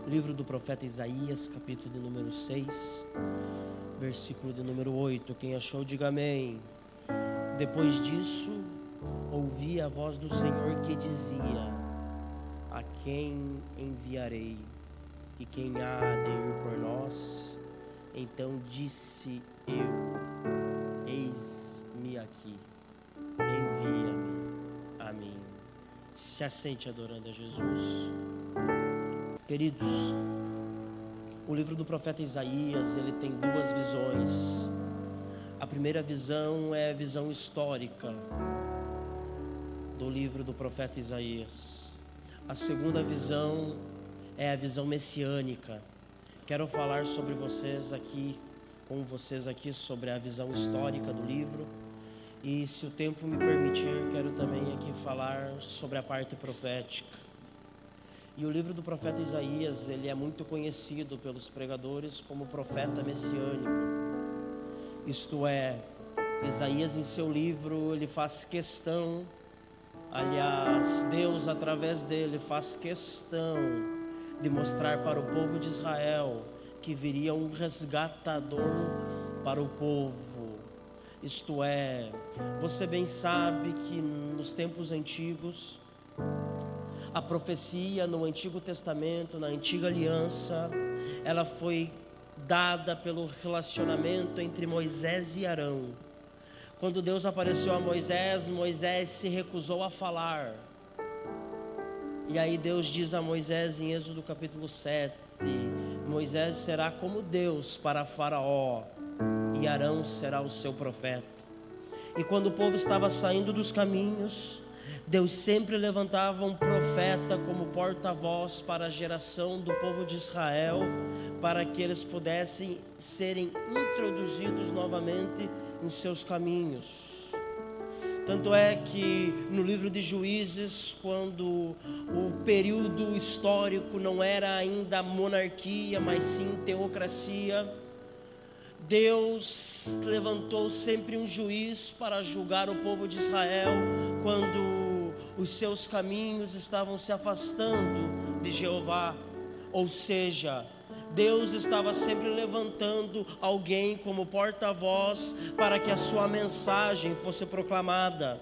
Livro do profeta Isaías, capítulo de número 6, versículo de número 8. Quem achou, diga amém. Depois disso, ouvi a voz do Senhor que dizia: a quem enviarei? E quem há de ir por nós? Então disse eu: eis-me aqui, envia-me a mim. Se assente adorando a Jesus. Queridos, o livro do profeta Isaías, ele tem duas visões. A primeira visão é a visão histórica do livro do profeta Isaías. A segunda visão é a visão messiânica. Quero falar sobre com vocês aqui sobre a visão histórica do livro. E se o tempo me permitir, quero também aqui falar sobre a parte profética. E o livro do profeta Isaías, ele é muito conhecido pelos pregadores como profeta messiânico. Isto é, Isaías em seu livro, ele faz questão, aliás, Deus através dele faz questão de mostrar para o povo de Israel que viria um resgatador para o povo. Isto é, você bem sabe que nos tempos antigos, a profecia no Antigo Testamento, na Antiga Aliança, ela foi dada pelo relacionamento entre Moisés e Arão. Quando Deus apareceu a Moisés, Moisés se recusou a falar. E aí Deus diz a Moisés em Êxodo capítulo 7, Moisés será como Deus para Faraó, e Arão será o seu profeta. E quando o povo estava saindo dos caminhos, Deus sempre levantava um profeta como porta-voz para a geração do povo de Israel, para que eles pudessem serem introduzidos novamente em seus caminhos. Tanto é que no livro de Juízes, quando o período histórico não era ainda monarquia, mas sim teocracia, Deus levantou sempre um juiz para julgar o povo de Israel quando os seus caminhos estavam se afastando de Jeová. Ou seja, Deus estava sempre levantando alguém como porta-voz para que a sua mensagem fosse proclamada.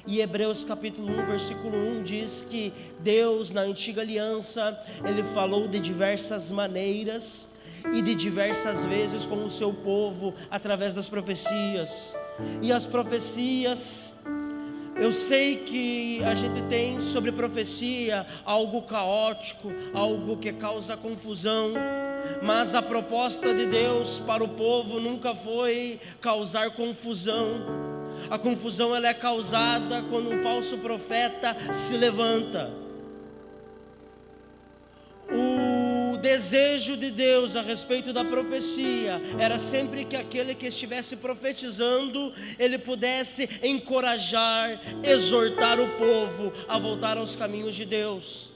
E Hebreus capítulo 1, versículo 1 diz que Deus na antiga aliança, ele falou de diversas maneiras e de diversas vezes com o seu povo através das profecias. E as profecias, eu sei que a gente tem sobre profecia algo caótico, algo que causa confusão, mas a proposta de Deus para o povo nunca foi causar confusão. A confusão ela é causada quando um falso profeta se levanta. O desejo de Deus a respeito da profecia era sempre que aquele que estivesse profetizando, ele pudesse encorajar, exortar o povo a voltar aos caminhos de Deus.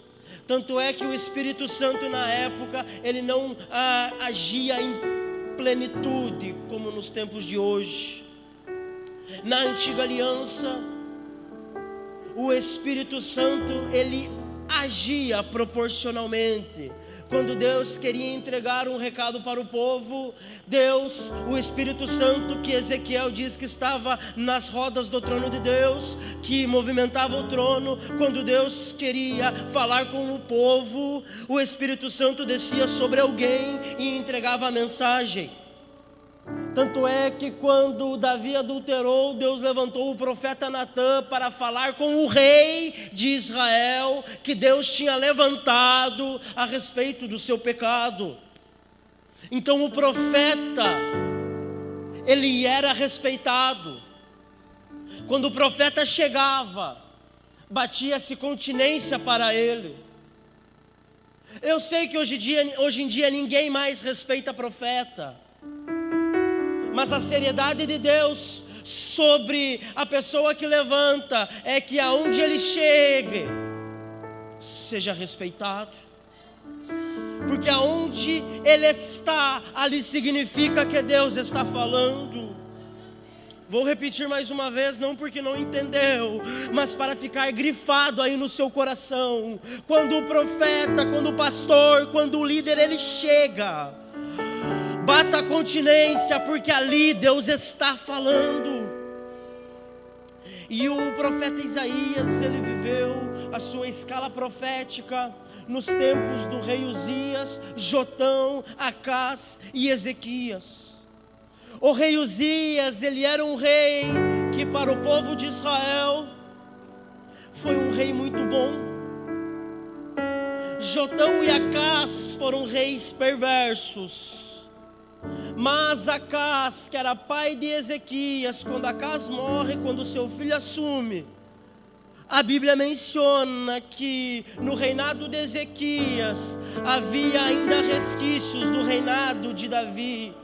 Tanto é que o Espírito Santo na época, ele não agia em plenitude como nos tempos de hoje. Na antiga aliança, o Espírito Santo, ele agia proporcionalmente. Quando Deus queria entregar um recado para o povo, Deus, o Espírito Santo, que Ezequiel diz que estava nas rodas do trono de Deus, que movimentava o trono, quando Deus queria falar com o povo, o Espírito Santo descia sobre alguém e entregava a mensagem. Tanto é que quando Davi adulterou, Deus levantou o profeta Natã para falar com o rei de Israel, que Deus tinha levantado a respeito do seu pecado. Então o profeta, ele era respeitado. Quando o profeta chegava, batia-se continência para ele. Eu sei que hoje em dia ninguém mais respeita profeta, mas a seriedade de Deus sobre a pessoa que levanta é que aonde ele chegue, seja respeitado. Porque aonde ele está, ali significa que Deus está falando. Vou repetir mais uma vez, não porque não entendeu, mas para ficar grifado aí no seu coração. Quando o profeta, quando o pastor, quando o líder, ele chega, bata a continência, porque ali Deus está falando. E o profeta Isaías, ele viveu a sua escala profética nos tempos do rei Uzias, Jotão, Acás e Ezequias. O rei Uzias, ele era um rei que para o povo de Israel foi um rei muito bom. Jotão e Acás foram reis perversos. Mas Acás, que era pai de Ezequias, quando Acás morre, quando seu filho assume, a Bíblia menciona que no reinado de Ezequias havia ainda resquícios do reinado de Davi.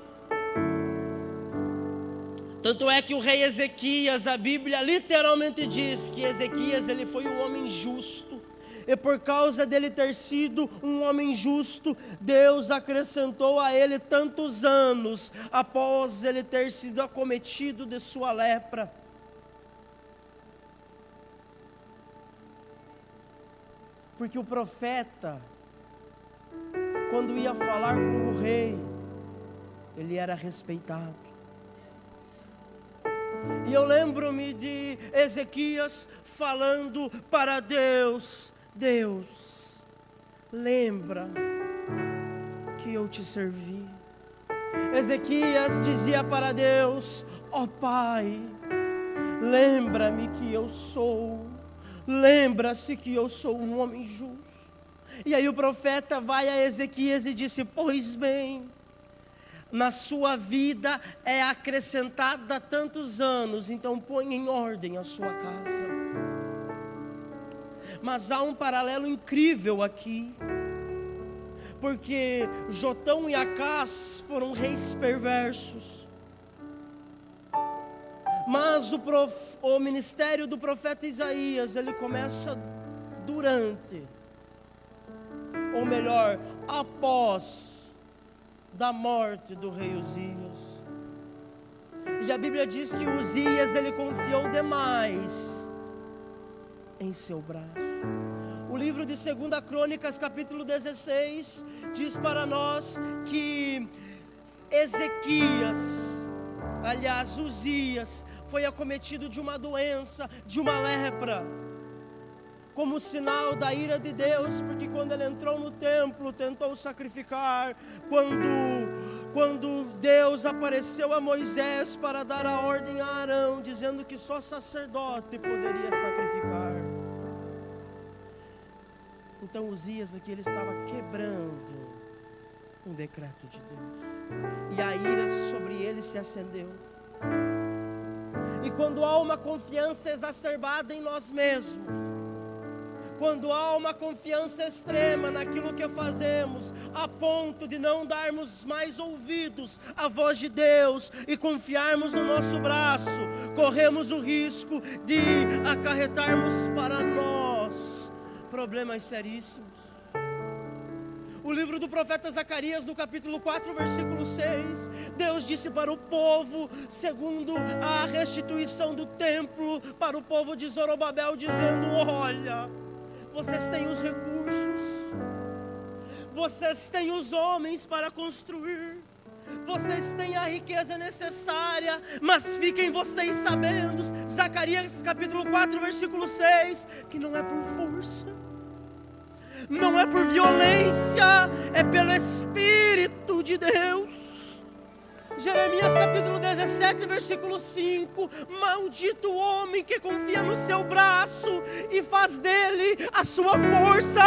Tanto é que o rei Ezequias, a Bíblia literalmente diz que Ezequias, ele foi um homem justo. E por causa dele ter sido um homem justo, Deus acrescentou a ele tantos anos após ele ter sido acometido de sua lepra. Porque o profeta, quando ia falar com o rei, ele era respeitado. E eu lembro-me de Ezequias falando para Deus: Deus, lembra que eu te servi. Ezequias dizia para Deus: ó Pai, lembra-me que eu sou, lembra-se que eu sou um homem justo. E aí o profeta vai a Ezequias e disse: pois bem, na sua vida é acrescentada tantos anos, então põe em ordem a sua casa. Mas há um paralelo incrível aqui, porque Jotão e Acás foram reis perversos, mas o ministério do profeta Isaías, ele começa durante, ou melhor, após da morte do rei Uzias. E a Bíblia diz que Uzias, ele confiou demais em seu braço. O livro de 2 Crônicas, capítulo 16, diz para nós que Uzias, foi acometido de uma doença, de uma lepra, como sinal da ira de Deus, porque quando ele entrou no templo, tentou sacrificar, quando Deus apareceu a Moisés para dar a ordem a Arão, dizendo que só sacerdote poderia sacrificar. Então Uzias aqui, ele estava quebrando um decreto de Deus, e a ira sobre ele se acendeu. E quando há uma confiança exacerbada em nós mesmos, quando há uma confiança extrema naquilo que fazemos, a ponto de não darmos mais ouvidos à voz de Deus e confiarmos no nosso braço, corremos o risco de acarretarmos para nós problemas seríssimos. O livro do profeta Zacarias, no capítulo 4, versículo 6, Deus disse para o povo, segundo a restituição do templo, para o povo de Zorobabel, dizendo: olha, vocês têm os recursos, vocês têm os homens para construir, vocês têm a riqueza necessária, mas fiquem vocês sabendo, Zacarias capítulo 4, versículo 6, que não é por força, não é por violência, é pelo Espírito de Deus. Jeremias capítulo 17, versículo 5, maldito o homem que confia no seu braço e faz dele a sua força.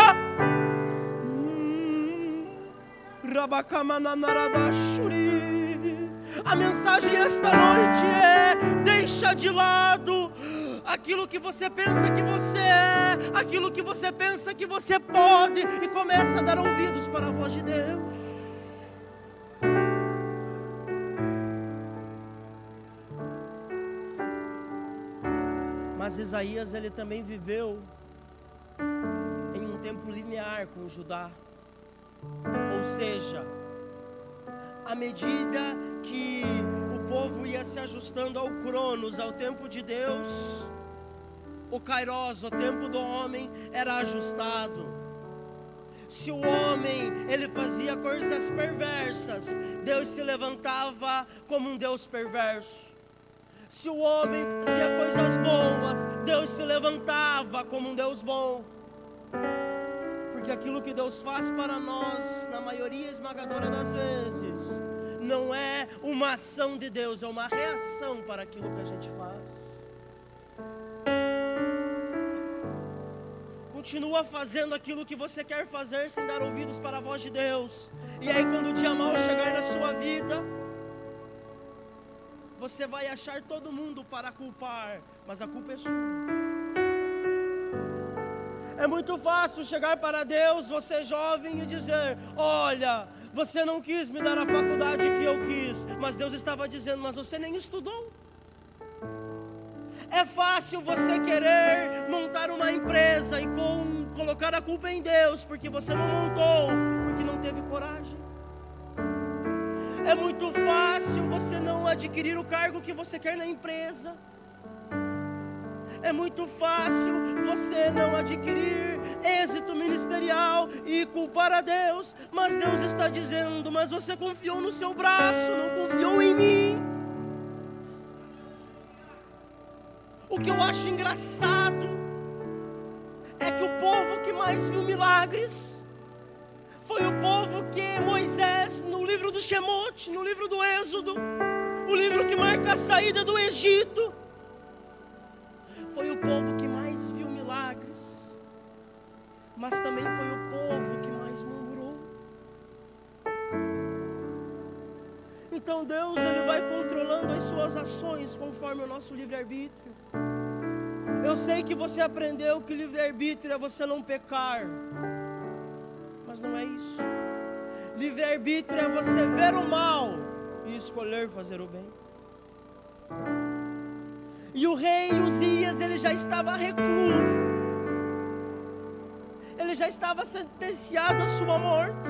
A mensagem esta noite é: deixa de lado aquilo que você pensa que você é, aquilo que você pensa que você pode, e começa a dar ouvidos para a voz de Deus. Mas Isaías, ele também viveu em um tempo linear com Judá. Ou seja, à medida que o povo ia se ajustando ao Cronos, ao tempo de Deus, o Kairos, o tempo do homem, era ajustado. Se o homem, ele fazia coisas perversas, Deus se levantava como um Deus perverso. Se o homem fazia coisas boas, Deus se levantava como um Deus bom. Porque aquilo que Deus faz para nós, na maioria esmagadora das vezes, não é uma ação de Deus, é uma reação para aquilo que a gente faz. Continua fazendo aquilo que você quer fazer sem dar ouvidos para a voz de Deus. E aí quando o dia mau chegar na sua vida, você vai achar todo mundo para culpar, mas a culpa é sua. É muito fácil chegar para Deus, você jovem, e dizer: olha, você não quis me dar a faculdade que eu quis. Mas Deus estava dizendo: mas você nem estudou. É fácil você querer montar uma empresa e colocar a culpa em Deus, porque você não montou, porque não teve coragem. É muito fácil você não adquirir o cargo que você quer na empresa. É muito fácil você não adquirir êxito ministerial e culpar a Deus. Mas Deus está dizendo: mas você confiou no seu braço, não confiou em mim. O que eu acho engraçado é que o povo que mais viu milagres foi o povo que Moisés, no livro do Shemote, no livro do Êxodo, o livro que marca a saída do Egito, foi o povo que mais viu milagres, mas também foi o povo que mais murmurou. Então Deus, ele vai controlando as suas ações conforme o nosso livre-arbítrio. Eu sei que você aprendeu que livre-arbítrio é você não pecar, mas não é isso. Livre-arbítrio é você ver o mal e escolher fazer o bem. E o rei Uzias, ele já estava recluso, ele já estava sentenciado à sua morte.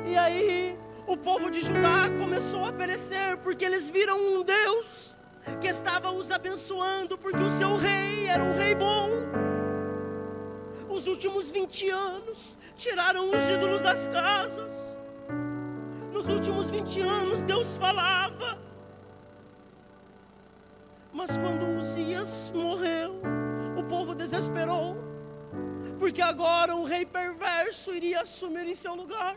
E aí o povo de Judá começou a perecer, porque eles viram um Deus que estava os abençoando, porque o seu rei era um rei bom. Os últimos 20 anos tiraram os ídolos das casas. Nos últimos 20 anos Deus falava. Mas quando Uzias morreu, o povo desesperou, porque agora um rei perverso iria assumir em seu lugar.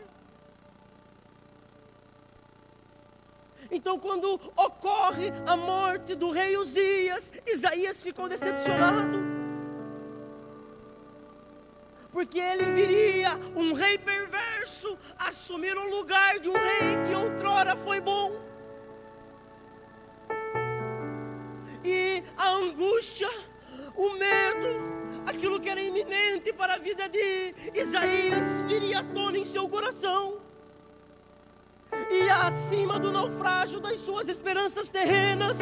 Então, quando ocorre a morte do rei Uzias, Isaías ficou decepcionado, porque ele viria um rei perverso assumir o lugar de um rei que outrora foi bom. E a angústia, o medo, aquilo que era iminente para a vida de Isaías, viria à tona em seu coração. E acima do naufrágio das suas esperanças terrenas,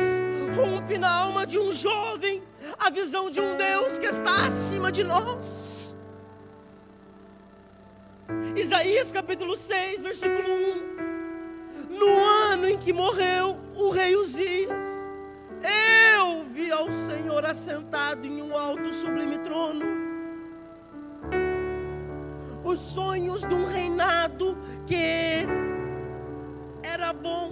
rompe na alma de um jovem a visão de um Deus que está acima de nós. Isaías capítulo 6, versículo 1. No ano em que morreu o rei Uzias, eu vi ao Senhor assentado em um alto sublime trono. Os sonhos de um reinado que era bom,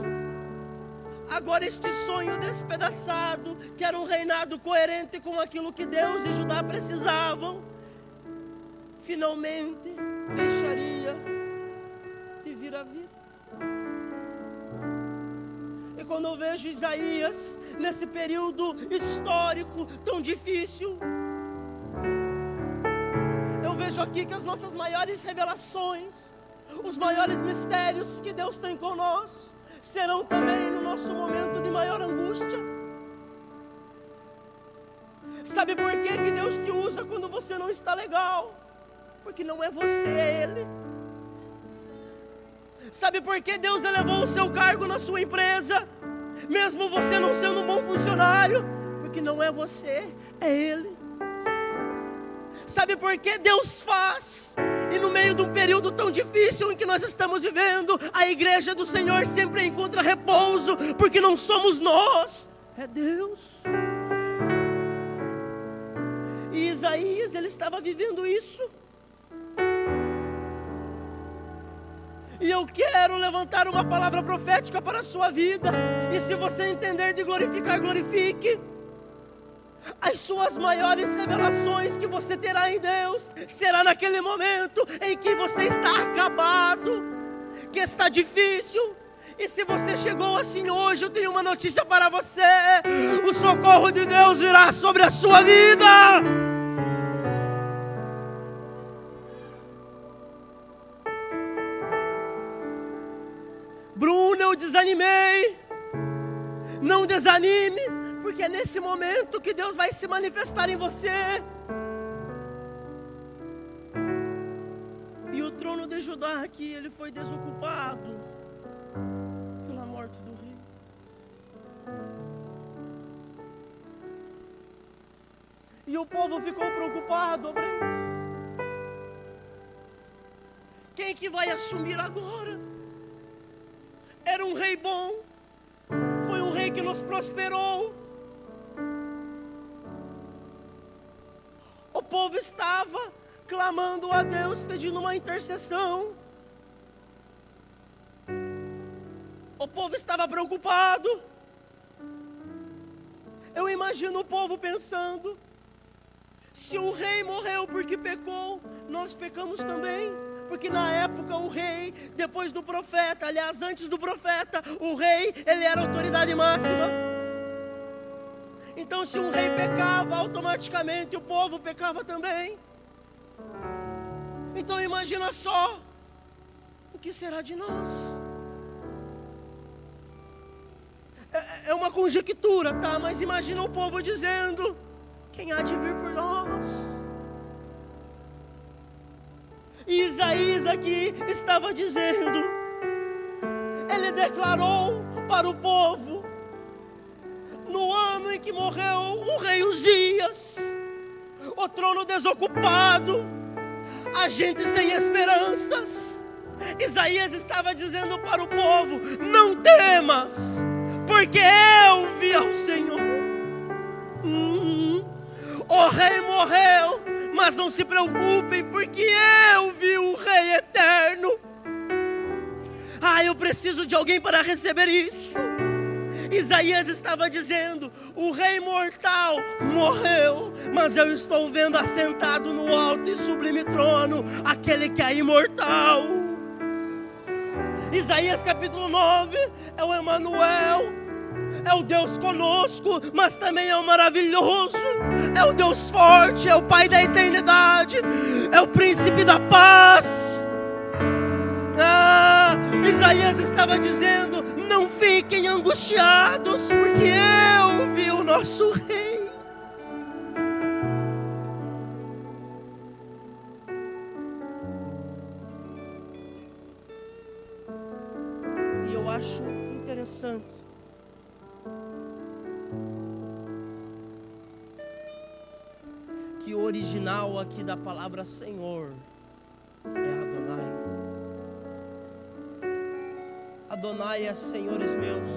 agora este sonho despedaçado, que era um reinado coerente com aquilo que Deus e Judá precisavam, finalmente deixaria de vir à vida. E quando eu vejo Isaías nesse período histórico tão difícil, eu vejo aqui que as nossas maiores revelações, os maiores mistérios que Deus tem com nós, serão também no nosso momento de maior angústia. Sabe por que Deus te usa quando você não está legal? Porque não é você, é Ele. Sabe por que Deus elevou o seu cargo na sua empresa, mesmo você não sendo um bom funcionário? Porque não é você, é Ele. Sabe por que Deus faz E no meio de um período tão difícil em que nós estamos vivendo, a igreja do Senhor sempre encontra repouso, porque não somos nós, é Deus. E Isaías, ele estava vivendo isso. E eu quero levantar uma palavra profética para a sua vida. E se você entender de glorificar, glorifique. As suas maiores revelações que você terá em Deus será naquele momento em que você está acabado, que está difícil. E se você chegou assim hoje, eu tenho uma notícia para você: o socorro de Deus virá sobre a sua vida. Bruno, eu desanimei. Não desanime, porque é nesse momento que Deus vai se manifestar em você. E o trono de Judá aqui, ele foi desocupado pela morte do rei. E o povo ficou preocupado, obreiros. Quem que vai assumir agora? Era um rei bom, foi um rei que nos prosperou. O povo estava clamando a Deus, pedindo uma intercessão. O povo estava preocupado. Eu imagino o povo pensando: se o rei morreu porque pecou, nós pecamos também. Porque na época o rei, depois do profeta, aliás, antes do profeta, o rei, ele era a autoridade máxima. Então se um rei pecava, automaticamente o povo pecava também. Então imagina só, o que será de nós? É uma conjectura, tá? Mas imagina o povo dizendo: quem há de vir por nós? E Isaías aqui estava dizendo, ele declarou para o povo, no ano em que morreu o rei Uzias, o trono desocupado, a gente sem esperanças, Isaías estava dizendo para o povo: não temas, porque eu vi ao Senhor. O rei morreu, mas não se preocupem, porque eu vi o Rei Eterno. Eu preciso de alguém para receber isso. Isaías estava dizendo: o rei mortal morreu, mas eu estou vendo assentado no alto e sublime trono aquele que é imortal. Isaías capítulo 9 é o Emanuel. É o Deus conosco, mas também é o maravilhoso. É o Deus forte, é o Pai da eternidade, é o príncipe da paz. Isaías estava dizendo: não fiquem angustiados, porque eu vi o nosso rei. E eu acho interessante que o original aqui da palavra Senhor é Adonai. Adonai é senhores meus,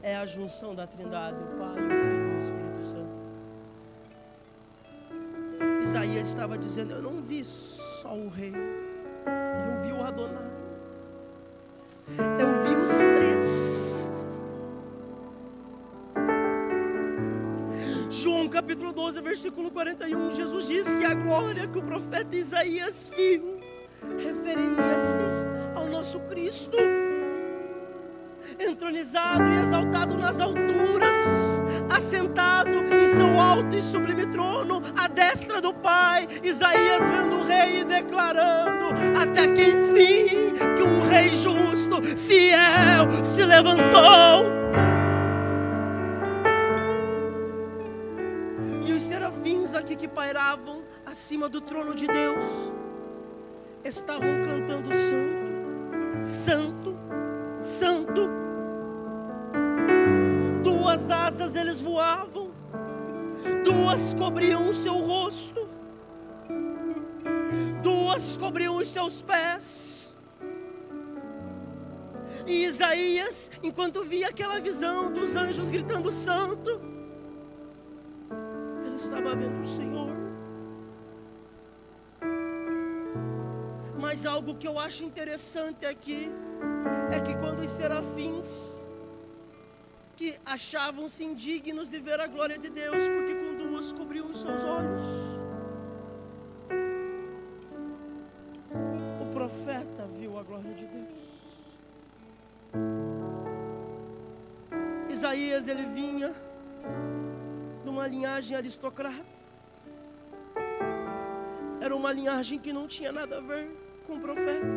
é a junção da Trindade, o Pai, o Filho e o Espírito Santo. Isaías estava dizendo: eu não vi só o rei, eu vi o Adonai, eu vi os três. João capítulo 12, versículo 41, Jesus diz que a glória que o profeta Isaías viu referia-se ao nosso Cristo, entronizado e exaltado nas alturas, assentado em seu alto e sublime trono, à destra do Pai. Isaías vendo o rei e declarando: até que enfim, que um rei justo, fiel, se levantou. Serafins aqui que pairavam acima do trono de Deus estavam cantando: Santo, Santo, Santo. Duas asas eles voavam, duas cobriam o seu rosto, duas Nuvens cobriam os seus pés. E Isaías, enquanto via aquela visão dos anjos gritando santo, ele estava vendo o Senhor. Mas algo que eu acho interessante aqui é que quando os serafins, que achavam-se indignos de ver a glória de Deus, porque com duas cobriam os seus olhos, o profeta viu a glória de Deus. Isaías, ele vinha de uma linhagem aristocrata. Era uma linhagem que não tinha nada a ver com o profeta.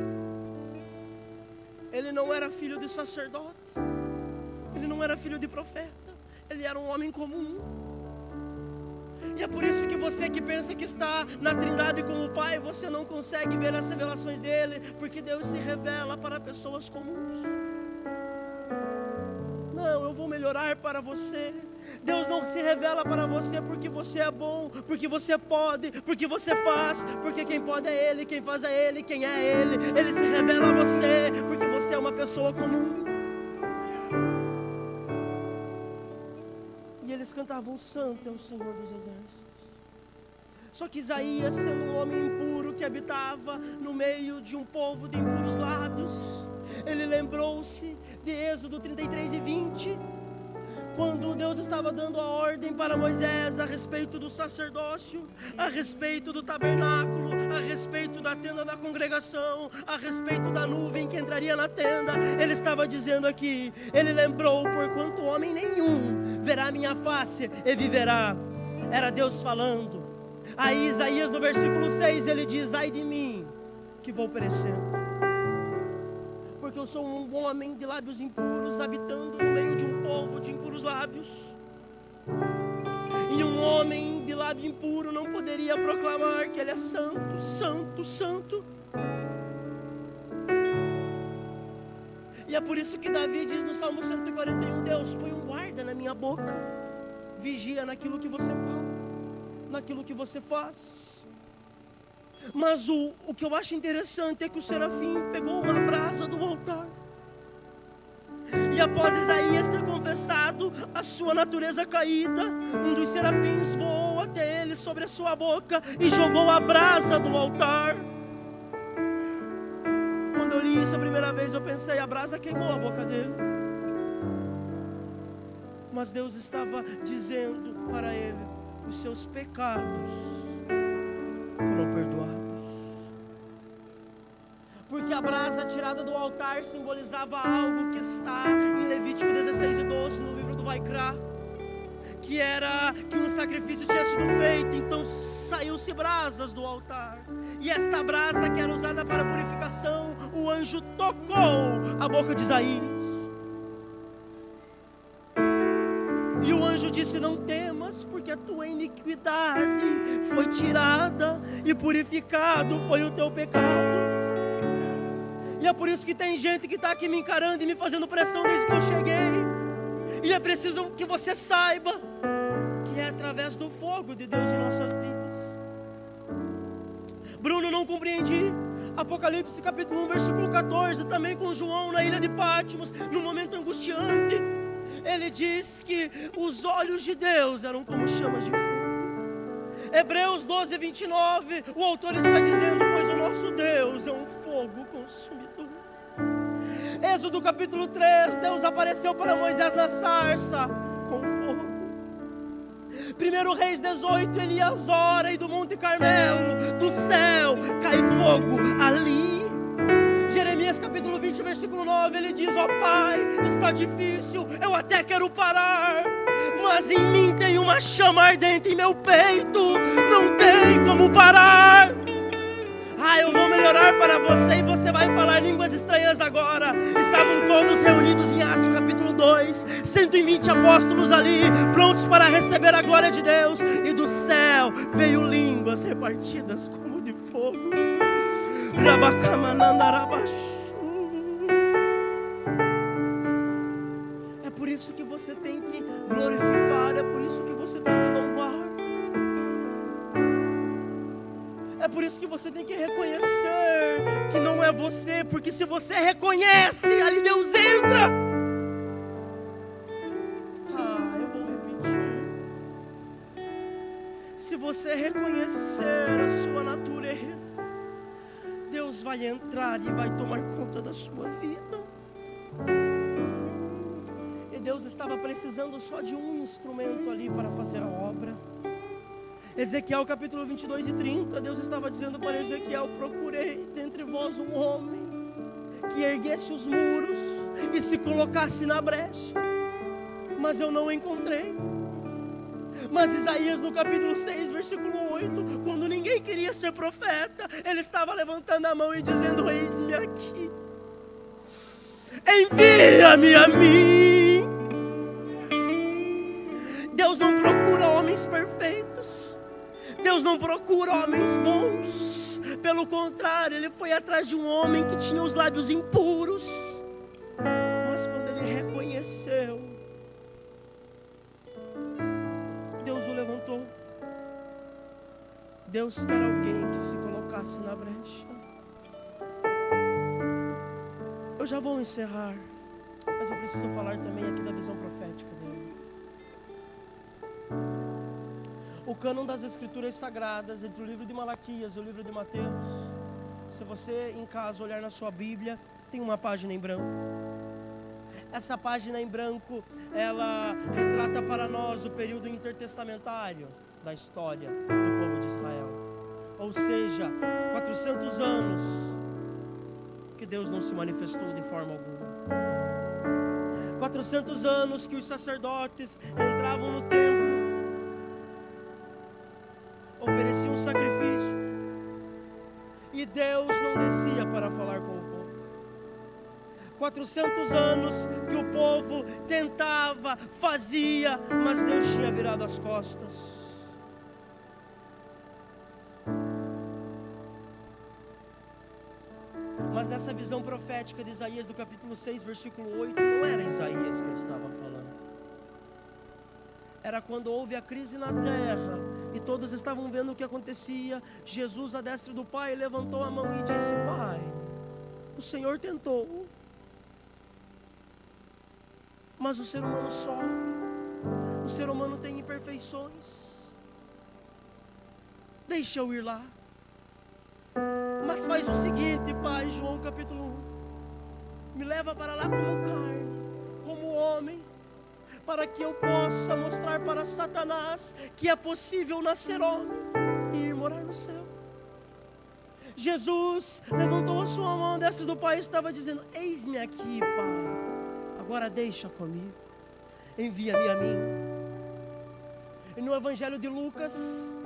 Ele não era filho de sacerdote, ele não era filho de profeta, ele era um homem comum. E é por isso que você que pensa que está na Trindade com o Pai, você não consegue ver as revelações dele, porque Deus se revela para pessoas comuns. Não, eu vou melhorar para você. Deus não se revela para você porque você é bom, porque você pode, porque você faz, porque quem pode é Ele, quem faz é Ele, quem é Ele. Ele se revela a você porque você é uma pessoa comum. E eles cantavam: santo é o Senhor dos exércitos. Só que Isaías, sendo um homem impuro que habitava no meio de um povo de impuros lábios, ele lembrou-se de Êxodo 33:20, quando Deus estava dando a ordem para Moisés a respeito do sacerdócio, a respeito do tabernáculo, a respeito da tenda da congregação, a respeito da nuvem que entraria na tenda. Ele estava dizendo aqui, ele lembrou: porquanto homem nenhum verá minha face e viverá. Era Deus falando. Aí Isaías no versículo 6 ele diz: ai de mim que vou perecendo, porque eu sou um homem de lábios impuros, habitando no meio de um povo de impuros lábios. E um homem de lábio impuro não poderia proclamar que ele é santo, santo, santo. E é por isso que Davi diz no Salmo 141: Deus, põe um guarda na minha boca, vigia naquilo que você fala, naquilo que você faz. Mas o que eu acho interessante é que o serafim pegou uma brasa do altar, e após Isaías ter confessado a sua natureza caída, um dos serafins voou até ele sobre a sua boca e jogou a brasa do altar. Quando eu li isso a primeira vez, eu pensei: a brasa queimou a boca dele. Mas Deus estava dizendo para ele: os seus pecados foram perdoados. Porque a brasa tirada do altar simbolizava algo que está em Levítico 16:12, no livro do Vaikra, que era que um sacrifício tinha sido feito, então saiu-se brasas do altar. E esta brasa, que era usada para purificação, o anjo tocou a boca de Isaías. E o anjo disse: não temas, porque a tua iniquidade foi tirada e purificado foi o teu pecado. E é por isso que tem gente que está aqui me encarando e me fazendo pressão desde que eu cheguei. E é preciso que você saiba que é através do fogo de Deus em nossas vidas. Bruno, não compreendi. Apocalipse capítulo 1, versículo 14, também com João na ilha de Patmos, num momento angustiante, ele diz que os olhos de Deus eram como chamas de fogo. Hebreus 12:29, o autor está dizendo: pois o nosso Deus é um fogo consumidor. Êxodo capítulo 3, Deus apareceu para Moisés na sarça com fogo. 1 Reis 18, Elias ora e do Monte Carmelo, do céu, cai fogo ali. Jeremias capítulo 20, versículo 9, ele diz: ó Pai, está difícil, eu até quero parar, mas em mim tem uma chama ardente em meu peito, não tem como parar. Eu vou melhorar para você e você vai falar línguas estranhas agora. Estavam todos reunidos em Atos capítulo 2, 120 apóstolos ali, prontos para receber a glória de Deus, e do céu veio línguas repartidas como de fogo. É por isso que você tem que glorificar, é por isso que você tem que louvar. É por isso que você tem que reconhecer que não é você, porque se você reconhece, ali Deus entra. Eu vou repetir. Se você reconhecer a sua natureza, Deus vai entrar e vai tomar conta da sua vida. E Deus estava precisando só de um instrumento ali para fazer a obra. Ezequiel capítulo 22 e 30, Deus estava dizendo para Ezequiel: procurei dentre vós um homem que erguesse os muros e se colocasse na brecha, mas eu não encontrei. Mas Isaías no capítulo 6, versículo 8, quando ninguém queria ser profeta, ele estava levantando a mão e dizendo: eis-me aqui, envia-me a mim. Deus não procura homens perfeitos, Deus não procura homens bons. Pelo contrário, Ele foi atrás de um homem que tinha os lábios impuros. Mas quando ele reconheceu, Deus o levantou. Deus quer alguém que se colocasse na brecha. Eu já vou encerrar, mas eu preciso falar também aqui da visão profética dele. O cânon das Escrituras Sagradas, entre o livro de Malaquias e o livro de Mateus, se você em casa olhar na sua Bíblia, tem uma página em branco. Essa página em branco, ela retrata para nós o período intertestamentário da história do povo de Israel. Ou seja, 400 anos que Deus não se manifestou de forma alguma. 400 anos que os sacerdotes entravam no templo, ofereciam um sacrifício, e Deus não descia para falar com o povo. 400 anos que o povo tentava, fazia, mas Deus tinha virado as costas. Mas nessa visão profética de Isaías do capítulo 6, versículo 8, não era Isaías que estava falando. Era quando houve a crise na terra e todos estavam vendo o que acontecia. Jesus, à destra do Pai, levantou a mão e disse: Pai, o Senhor tentou, mas o ser humano sofre, o ser humano tem imperfeições, deixa eu ir lá. Mas faz o seguinte, Pai, João capítulo 1, me leva para lá como carne, como homem, para que eu possa mostrar para Satanás que é possível nascer homem e ir morar no céu. Jesus levantou a sua mão destra do Pai e estava dizendo: eis-me aqui, Pai, agora deixa comigo, envia-me a mim. E no Evangelho de Lucas,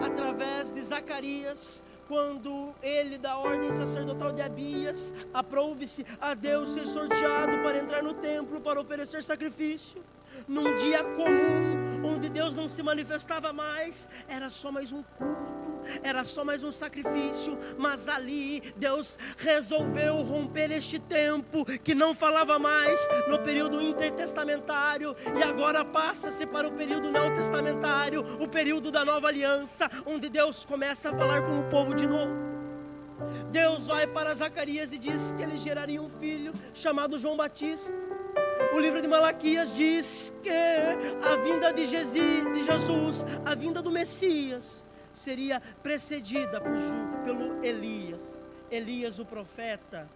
através de Zacarias, quando ele dá ordem sacerdotal de Abias, aprove-se a Deus ser sorteado para entrar no templo para oferecer sacrifício. Num dia comum, onde Deus não se manifestava mais, era só mais um culto, era só mais um sacrifício. Mas ali Deus resolveu romper este tempo que não falava mais no período intertestamentário, e agora passa-se para o período neotestamentário, o período da nova aliança, onde Deus começa a falar com o povo de novo. Deus vai para Zacarias e diz que ele geraria um filho chamado João Batista. O livro de Malaquias diz que a vinda de Jesus, a vinda do Messias, seria precedida pelo Elias. Elias, o profeta,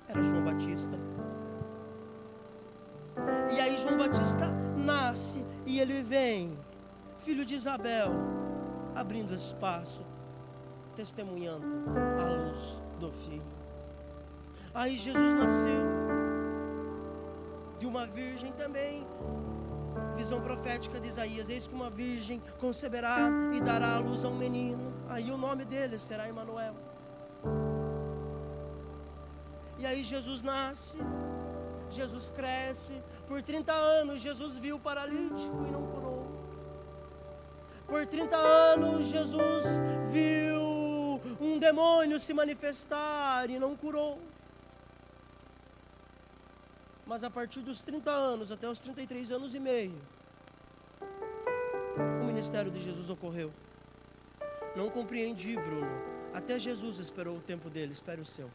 era João Batista. E aí João Batista nasce e ele vem, filho de Isabel, abrindo espaço, testemunhando a luz do Filho. Aí Jesus nasceu de uma virgem também, visão profética de Isaías: eis que uma virgem conceberá e dará à luz a um menino, aí o nome dele será Emanuel. E aí Jesus nasce, Jesus cresce, por 30 anos Jesus viu o paralítico e não curou. Por 30 anos Jesus viu um demônio se manifestar e não curou. Mas a partir dos 30 anos até os 33 anos e meio, o ministério de Jesus ocorreu. Não compreendi, Bruno. Até Jesus esperou o tempo dele, espere o seu.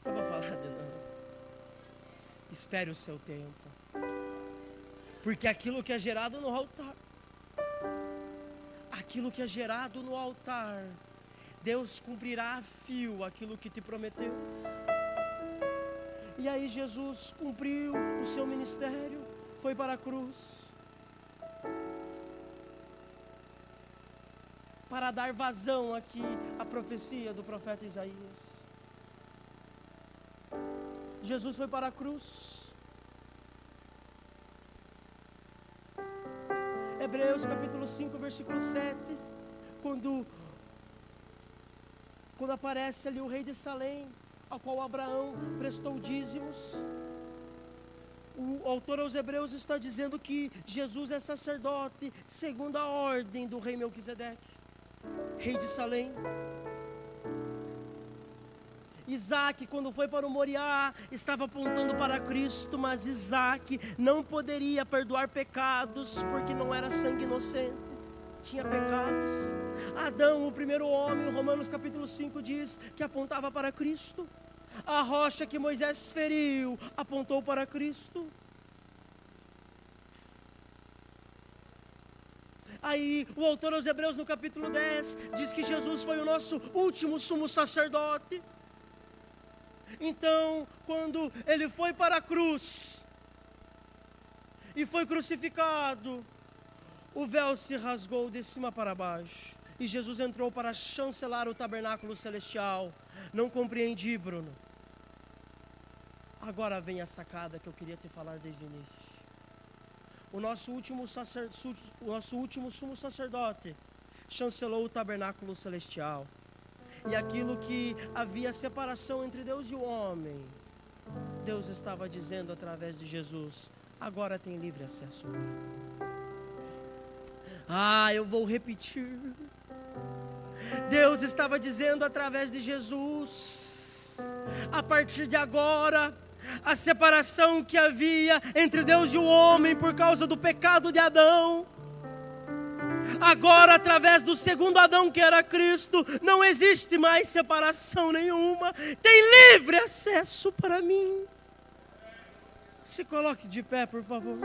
Eu vou falar de novo. Espere o seu tempo. Porque aquilo que é gerado no altar, Deus cumprirá a fio aquilo que te prometeu. E aí Jesus cumpriu o seu ministério, foi para a cruz, para dar vazão aqui à profecia do profeta Isaías. Jesus foi para a cruz. Hebreus capítulo 5, versículo 7, quando aparece ali o rei de Salém, ao qual Abraão prestou dízimos, o autor aos Hebreus está dizendo que Jesus é sacerdote segundo a ordem do rei Melquisedeque, rei de Salém. Isaac, quando foi para o Moriá, estava apontando para Cristo, mas Isaac não poderia perdoar pecados, porque não era sangue inocente, tinha pecados. Adão, o primeiro homem, Romanos capítulo 5 diz que apontava para Cristo. A rocha que Moisés feriu apontou para Cristo. Aí o autor aos Hebreus no capítulo 10 diz que Jesus foi o nosso último sumo sacerdote. Então, quando ele foi para a cruz e foi crucificado, o véu se rasgou de cima para baixo e Jesus entrou para chancelar o tabernáculo celestial. Não compreendi, Bruno. Agora vem a sacada que eu queria te falar desde o início. O nosso último sumo sacerdote chancelou o tabernáculo celestial. E aquilo que havia separação entre Deus e o homem, Deus estava dizendo através de Jesus: agora tem livre acesso. Eu vou repetir. Deus estava dizendo através de Jesus: a partir de agora, a separação que havia entre Deus e o homem por causa do pecado de Adão, agora, através do segundo Adão, que era Cristo, não existe mais separação nenhuma. Tem livre acesso para mim. Se coloque de pé, por favor.